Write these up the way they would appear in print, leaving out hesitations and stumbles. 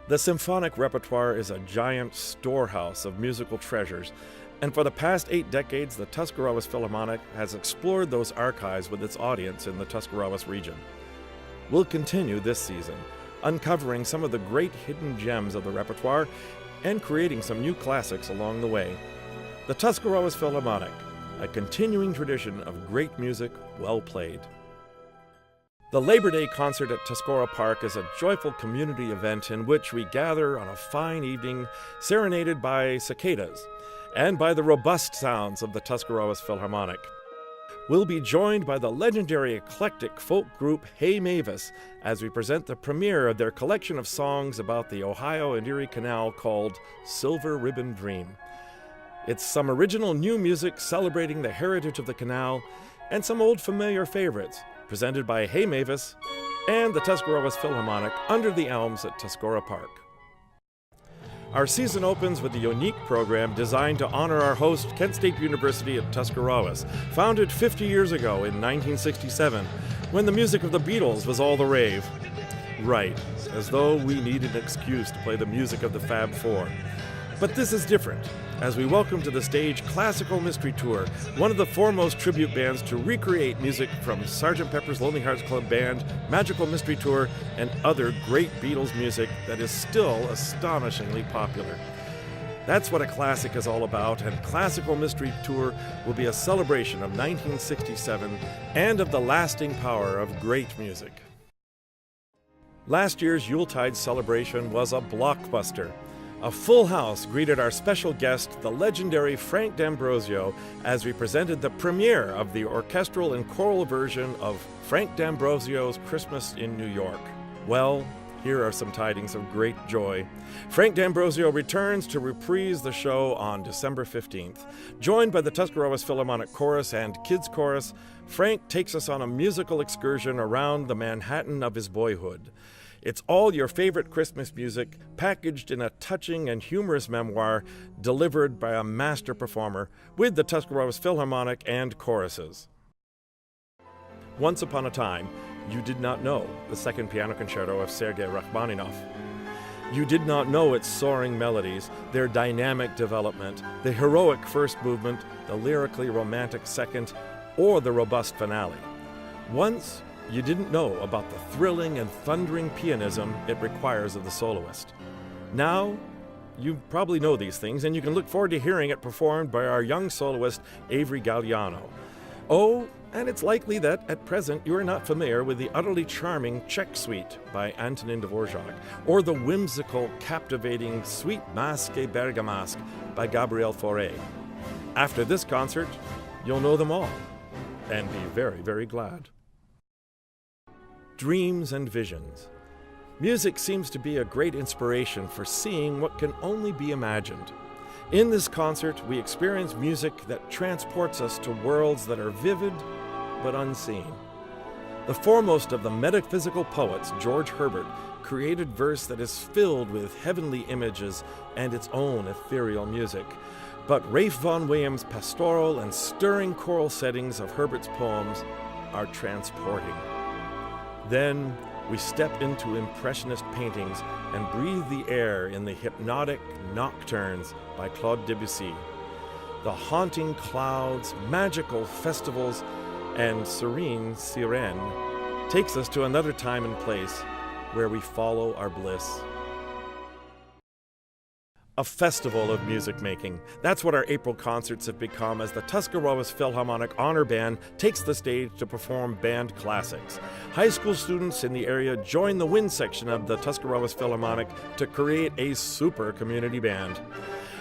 The symphonic repertoire is a giant storehouse of musical treasures, and for the past 8 decades, the Tuscarawas Philharmonic has explored those archives with its audience in the Tuscarawas region. We'll continue this season, uncovering some of the great hidden gems of the repertoire and creating some new classics along the way. The Tuscarawas Philharmonic, a continuing tradition of great music well played. The Labor Day concert at Tuscarawas Park is a joyful community event in which we gather on a fine evening, serenaded by cicadas and by the robust sounds of the Tuscarawas Philharmonic. We'll be joined by the legendary eclectic folk group Hey Mavis as we present the premiere of their collection of songs about the Ohio and Erie Canal called Silver Ribbon Dream. It's some original new music celebrating the heritage of the canal and some old familiar favorites, presented by Hey Mavis and the Tuscarawas Philharmonic under the elms at Tuscarawas Park. Our season opens with a unique program designed to honor our host, Kent State University at Tuscarawas, founded 50 years ago in 1967, when the music of the Beatles was all the rave. Right, as though we needed an excuse to play the music of the Fab Four. But this is different, as we welcome to the stage Classical Mystery Tour, one of the foremost tribute bands to recreate music from Sgt. Pepper's Lonely Hearts Club Band, Magical Mystery Tour, and other great Beatles music that is still astonishingly popular. That's what a classic is all about, and Classical Mystery Tour will be a celebration of 1967 and of the lasting power of great music. Last year's Yuletide celebration was a blockbuster. A full house greeted our special guest, the legendary Frank D'Ambrosio, as we presented the premiere of the orchestral and choral version of Frank D'Ambrosio's Christmas in New York. Well, here are some tidings of great joy. Frank D'Ambrosio returns to reprise the show on December 15th. Joined by the Tuscarawas Philharmonic Chorus and Kids Chorus, Frank takes us on a musical excursion around the Manhattan of his boyhood. It's all your favorite Christmas music, packaged in a touching and humorous memoir, delivered by a master performer with the Tuscarawas Philharmonic and choruses. Once upon a time, you did not know the Second Piano Concerto of Sergei Rachmaninoff. You did not know its soaring melodies, their dynamic development, the heroic first movement, the lyrically romantic second, or the robust finale. Once, you didn't know about the thrilling and thundering pianism it requires of the soloist. Now, you probably know these things, and you can look forward to hearing it performed by our young soloist, Avery Galliano. Oh, and it's likely that, at present, you are not familiar with the utterly charming Czech Suite by Antonin Dvorak, or the whimsical, captivating Suite Masque et Bergamasque by Gabriel Fauré. After this concert, you'll know them all, and be very, very glad. Dreams and visions. Music seems to be a great inspiration for seeing what can only be imagined. In this concert, we experience music that transports us to worlds that are vivid but unseen. The foremost of the metaphysical poets, George Herbert, created verse that is filled with heavenly images and its own ethereal music. But Ralph Vaughan Williams' pastoral and stirring choral settings of Herbert's poems are transporting. Then we step into Impressionist paintings and breathe the air in the hypnotic Nocturnes by Claude Debussy. The haunting clouds, magical festivals, and serene sirene takes us to another time and place where we follow our bliss. A festival of music making. That's what our April concerts have become as the Tuscarawas Philharmonic Honor Band takes the stage to perform band classics. High school students in the area join the wind section of the Tuscarawas Philharmonic to create a super community band.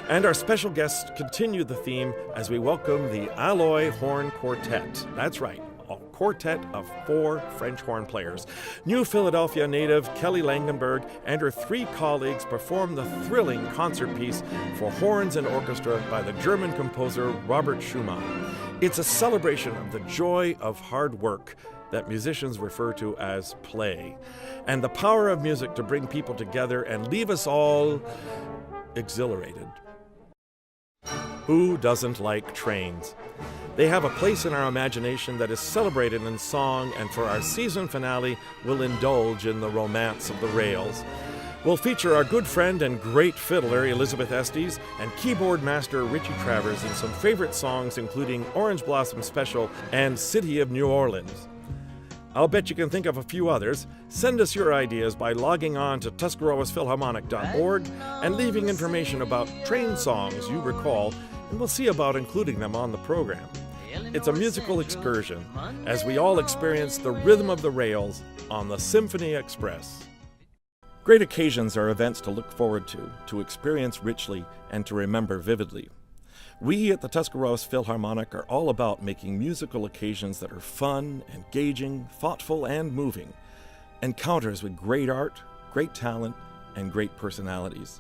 And our special guests continue the theme as we welcome the Alloy Horn Quartet. That's right, a quartet of 4 French horn players. New Philadelphia native Kelly Langenberg and her 3 colleagues perform the thrilling concert piece for horns and orchestra by the German composer Robert Schumann. It's a celebration of the joy of hard work that musicians refer to as play, and the power of music to bring people together and leave us all exhilarated. Who doesn't like trains? They have a place in our imagination that is celebrated in song, and for our season finale, we'll indulge in the romance of the rails. We'll feature our good friend and great fiddler Elizabeth Estes and keyboard master Richie Travers in some favorite songs including Orange Blossom Special and City of New Orleans. I'll bet you can think of a few others. Send us your ideas by logging on to TuscaraWasPhilharmonic.org and leaving information about train songs you recall, and we'll see about including them on the program. It's a musical excursion as we all experience the rhythm of the rails on the Symphony Express. Great occasions are events to look forward to experience richly, and to remember vividly. We at the Tuscarawas Philharmonic are all about making musical occasions that are fun, engaging, thoughtful, and moving. Encounters with great art, great talent, and great personalities.